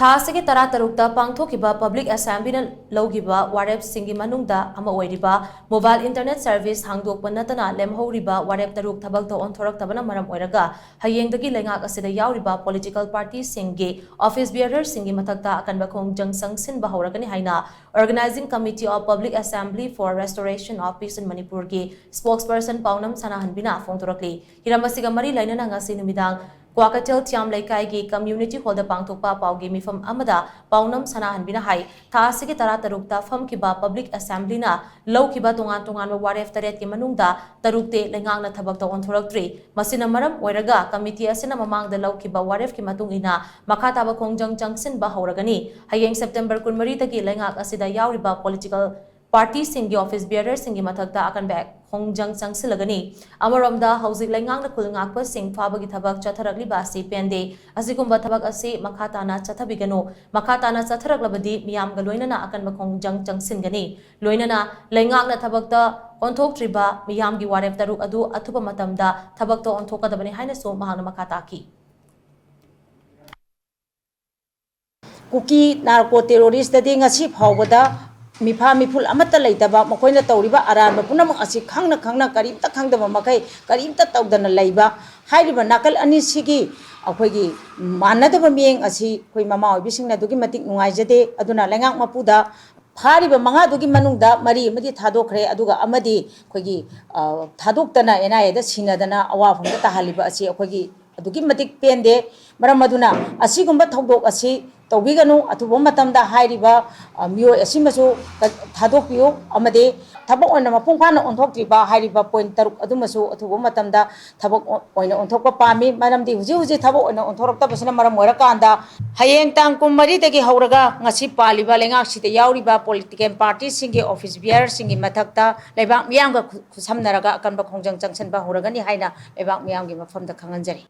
ꯊꯥꯁꯤꯒꯤ ꯇꯔꯥꯇꯔꯨꯛꯇ ꯄꯥꯡꯊꯣꯛꯈꯤꯕ ꯄꯕ꯭ꯂꯤꯛ ꯑꯦꯁꯦꯝꯕ꯭ꯂꯤꯅ ꯂꯧꯈꯤꯕ ꯋꯥꯔꯦꯞꯁꯤꯡꯒꯤ ꯃꯅꯨꯡꯗ ꯑꯃ ꯑꯣꯏꯔꯤꯕ ꯃꯣꯕꯥꯏꯜ ꯏꯟꯇꯔꯅꯦꯠ ꯁꯔꯚꯤꯁ ꯍꯥꯡꯗꯣꯛꯄ ꯅꯠꯇꯅ ꯂꯦꯝꯍꯧꯔꯤꯕ ꯋꯥꯔꯦꯞ ꯇꯔꯨꯛ ꯊꯕꯛꯇ ꯑꯣꯟꯊꯣꯔꯛꯇꯕꯅ ꯃꯔꯝ ꯑꯣꯏꯔꯒ ꯍꯌꯦꯡꯗꯒꯤ ꯂꯩꯉꯥꯛ ꯑꯁꯤꯗ ꯌꯥꯎꯔꯤꯕ ꯄꯣꯂꯤꯇꯤꯀꯦꯜ ꯄꯥꯔꯇꯤꯁꯤꯡꯒꯤ ꯑꯣꯐꯤꯁ ꯕꯤꯌꯔꯔꯁꯤꯡꯒꯤ ꯃꯊꯛꯇ ꯑꯀꯟꯕ ꯈꯣꯡꯖꯪ ꯆꯪꯁꯤꯟꯕ ꯍꯧꯔꯒꯅꯤ ꯍꯥꯏꯅ organising committee of public assembly for restoration of peace in ꯃꯅꯤꯄꯨꯔꯒꯤ ꯁ꯭ꯄꯣꯛꯁꯄꯔꯁꯟ ꯄꯥꯎꯅꯝ ꯁꯅꯥꯍꯟꯕꯤꯅ ꯐꯣꯡꯗꯣꯔꯛꯂꯤ꯫ ꯍꯤꯔꯝ ꯑꯁꯤꯒ ꯃꯔꯤ ꯂꯩꯅꯅ ꯉꯁꯤ ꯅꯨꯃꯤꯗꯥꯡ ꯀ꯭ꯋꯥꯀꯩꯊꯦꯜ ꯊꯤꯌꯥꯝ ꯂꯩꯀꯥꯏꯒꯤ ꯀꯝꯃ꯭ꯌꯨꯅꯤꯇꯤ ꯍꯣꯜꯗ ꯄꯥꯡꯊꯣꯛꯄ ꯄꯥꯎꯒꯤ ꯃꯤꯐꯝ ꯑꯃꯗ ꯄꯥꯎꯅꯝ ꯁꯅꯥꯍꯟꯕꯤꯅ ꯍꯥꯏ ꯊꯥ ꯑꯁꯤꯒꯤ ꯇꯔꯥꯇꯔꯨꯛꯇ ꯐꯝꯈꯤꯕ ꯄꯕ꯭ꯂꯤꯛ ꯑꯦꯁꯦꯝꯕ꯭ꯂꯤꯅ ꯂꯧꯈꯤꯕ ꯇꯣꯉꯥꯟ ꯇꯣꯉꯥꯟꯕ ꯋꯥꯔꯦꯞ ꯇꯔꯦꯠꯀꯤ ꯃꯅꯨꯡꯗ ꯇꯔꯨꯛꯇꯤ ꯂꯩꯉꯥꯛꯅ ꯊꯕꯛꯇ ꯑꯣꯟꯊꯣꯔꯛꯇ꯭ꯔꯤ꯫ ꯃꯁꯤꯅ ꯃꯔꯝ ꯑꯣꯏꯔꯒ ꯀꯃꯤꯇꯤ ꯑꯁꯤꯅ ꯃꯃꯥꯡꯗ ꯂꯧꯈꯤꯕ ꯋꯥꯔꯦꯞꯀꯤ ꯃꯇꯨꯡ ꯏꯟꯅ ꯃꯈꯥ ꯇꯥꯕ ꯈꯣꯡꯖꯪ ꯆꯪꯁꯤꯟꯕ ꯍꯧꯔꯒꯅꯤ꯫ ꯍꯌꯦꯡ ꯁꯦꯞꯇꯦꯝꯕꯔ 22ꯗꯒꯤ ꯂꯩꯉꯥꯛ ꯑꯁꯤꯗ ꯌꯥꯎꯔꯤꯕ ꯄꯣꯂꯤꯇꯤꯀꯦꯜ ꯄꯥꯔꯇꯤꯁꯤꯡꯒꯤ ꯑꯣꯐꯤꯁ ꯕꯤꯌꯔꯔꯁꯤꯡꯒꯤ ꯃꯊꯛꯇ ꯑꯀꯟꯕ ꯈꯣꯡꯖꯪ ꯆꯪꯁꯤꯜꯂꯒꯅꯤ꯫ ꯑꯃꯔꯣꯝꯗ ꯍꯧꯖꯤꯛ ꯂꯩꯉꯥꯛꯅ ꯈꯨꯜ ꯉꯥꯛꯄꯁꯤꯡ ꯐꯥꯕꯒꯤ ꯊꯕꯛ ꯆꯠꯊꯔꯛꯂꯤꯕ ꯑꯁꯤ ꯄꯦꯟꯗꯦ꯫ ꯑꯁꯤꯒꯨꯝꯕ ꯊꯕꯛ ꯑꯁꯤ ꯃꯈꯥ ꯇꯥꯅ ꯆꯠꯊꯕꯤꯒꯅꯨ꯫ ꯃꯈꯥ ꯇꯥꯅ ꯆꯠꯊꯔꯛꯂꯕꯗꯤ ꯃꯤꯌꯥꯝꯒ ꯂꯣꯏꯅꯅ ꯑꯀꯟꯕ ꯈꯣꯡꯖꯪ ꯆꯪꯁꯤꯟꯒꯅꯤ꯫ ꯂꯣꯏꯅꯅ ꯂꯩꯉꯥꯛꯅ ꯊꯕꯛꯇ ꯑꯣꯟꯊꯣꯛꯇ꯭ꯔꯤꯕ ꯃꯤꯌꯥꯝꯒꯤ ꯋꯥꯔꯦꯞ ꯇꯔꯨꯛ ꯑꯗꯨ ꯑꯊꯨꯕ ꯃꯇꯝꯗ ꯊꯕꯛꯇ ꯑꯣꯟꯊꯣꯛꯀꯗꯕꯅꯤ ꯍꯥꯏꯅꯁꯨ ꯃꯍꯥꯛꯅ ꯃꯈꯥ ꯇꯥꯈꯤ꯫ ꯀꯨꯀꯤ ꯅꯥꯔꯀꯣ ꯇꯦꯔꯣꯔꯤꯁꯇꯗꯤ ꯉꯁꯤ ꯐꯥꯎꯕꯗ ꯃꯤꯐꯥ ꯃꯤꯐꯨꯜ ꯑꯃꯠꯇ ꯂꯩꯇꯕ ꯃꯈꯣꯏꯅ ꯇꯧꯔꯤꯕ ꯑꯔꯥꯟꯕ ꯄꯨꯝꯅꯃꯛ ꯑꯁꯤ ꯈꯪꯅ ꯈꯪꯅ ꯀꯔꯤꯝꯇ ꯈꯪꯗꯕ ꯃꯈꯩ ꯀꯔꯤꯝꯇ ꯇꯧꯗꯅ ꯂꯩꯕ ꯍꯥꯏꯔꯤꯕ ꯅꯥꯀꯜ ꯑꯅꯤꯁꯤꯒꯤ ꯑꯩꯈꯣꯏꯒꯤ ꯃꯥꯟꯅꯗꯕ ꯃꯤꯠꯌꯦꯡ ꯑꯁꯤ ꯑꯩꯈꯣꯏ ꯃꯃꯥ ꯑꯣꯏꯕꯤꯁꯤꯡꯅ ꯑꯗꯨꯛꯀꯤ ꯃꯇꯤꯛ ꯅꯨꯡꯉꯥꯏꯖꯗꯦ꯫ ꯑꯗꯨꯅ ꯂꯩꯉꯥꯛ ꯃꯄꯨꯗ ꯐꯥꯔꯤꯕ 5ꯗꯨꯒꯤ ꯃꯅꯨꯡꯗ 4 ꯑꯃꯗꯤ ꯊꯥꯗꯣꯛꯈ꯭ꯔꯦ ꯑꯗꯨꯒ ꯑꯃꯗꯤ ꯑꯩꯈꯣꯏꯒꯤ ꯊꯥꯗꯣꯛꯇꯅ NIAꯗ ꯁꯤꯟꯅꯗꯅ ꯑꯋꯥꯐꯝꯗ ꯇꯥꯍꯜꯂꯤꯕ ꯑꯁꯤ ꯑꯩꯈꯣꯏꯒꯤ ꯑꯗꯨꯛꯀꯤ ꯃꯇꯤꯛ ꯄꯦꯟꯗꯦ꯫ ꯃꯔꯝ ꯑꯗꯨꯅ ꯑꯁꯤꯒꯨꯝꯕ ꯊꯧꯗꯣꯛ ꯑꯁꯤ ꯇꯧꯕꯤꯒꯅꯨ꯫ ꯑꯊꯨꯕ ꯃꯇꯝꯗ ꯍꯥꯏꯔꯤꯕ ꯃꯤꯑꯣꯏ ꯑꯁꯤꯃꯁꯨ ꯊꯥꯗꯣꯛꯄꯤꯌꯨ ꯑꯃꯗꯤ ꯊꯕꯛ ꯑꯣꯏꯅ ꯃꯄꯨꯡ ꯐꯥꯅ ꯑꯣꯟꯊꯣꯛꯇ꯭ꯔꯤꯕ ꯍꯥꯏꯔꯤꯕ ꯄꯣꯏꯟꯠ 6 ꯑꯗꯨꯃꯁꯨ ꯑꯊꯨꯕ ꯃꯇꯝꯗ ꯊꯕꯛ ꯑꯣꯏꯅ ꯑꯣꯟꯊꯣꯛꯄ ꯄꯥꯝꯃꯤ꯫ ꯃꯔꯝꯗꯤ ꯍꯧꯖꯤꯛ ꯊꯕꯛ ꯑꯣꯏꯅ ꯑꯣꯟꯊꯣꯔꯛꯇꯕꯁꯤꯅ ꯃꯔꯝ ꯑꯣꯏꯔꯀꯥꯟꯗ ꯍꯌꯦꯡ ꯇꯥꯡ 23ꯗꯒꯤ ꯍꯧꯔꯒ ꯉꯁꯤ ꯄꯥꯜꯂꯤꯕ ꯂꯩꯉꯥꯛꯁꯤꯗ ꯌꯥꯎꯔꯤꯕ ꯄꯣꯂꯤꯇꯤꯀꯦꯜ ꯄꯥꯔꯇꯤꯁꯤꯡꯒꯤ ꯑꯣꯐꯤꯁ ꯕꯤꯌꯔꯁꯤꯡꯒꯤ ꯃꯊꯛꯇ ꯂꯩꯕꯥꯛ ꯃꯤꯌꯥꯝꯒ ꯈꯨꯠꯁꯝꯅꯔꯒ ꯑꯀꯟꯕ ꯈꯣꯡꯖꯪ ꯆꯪꯁꯤꯟꯕ ꯍꯧꯔꯒꯅꯤ ꯍꯥꯏꯅ ꯂꯩꯕꯥꯛ ꯃꯤꯌꯥꯝꯒꯤ ꯃꯐꯝꯗ ꯈꯪꯍꯟꯖꯔꯤ꯫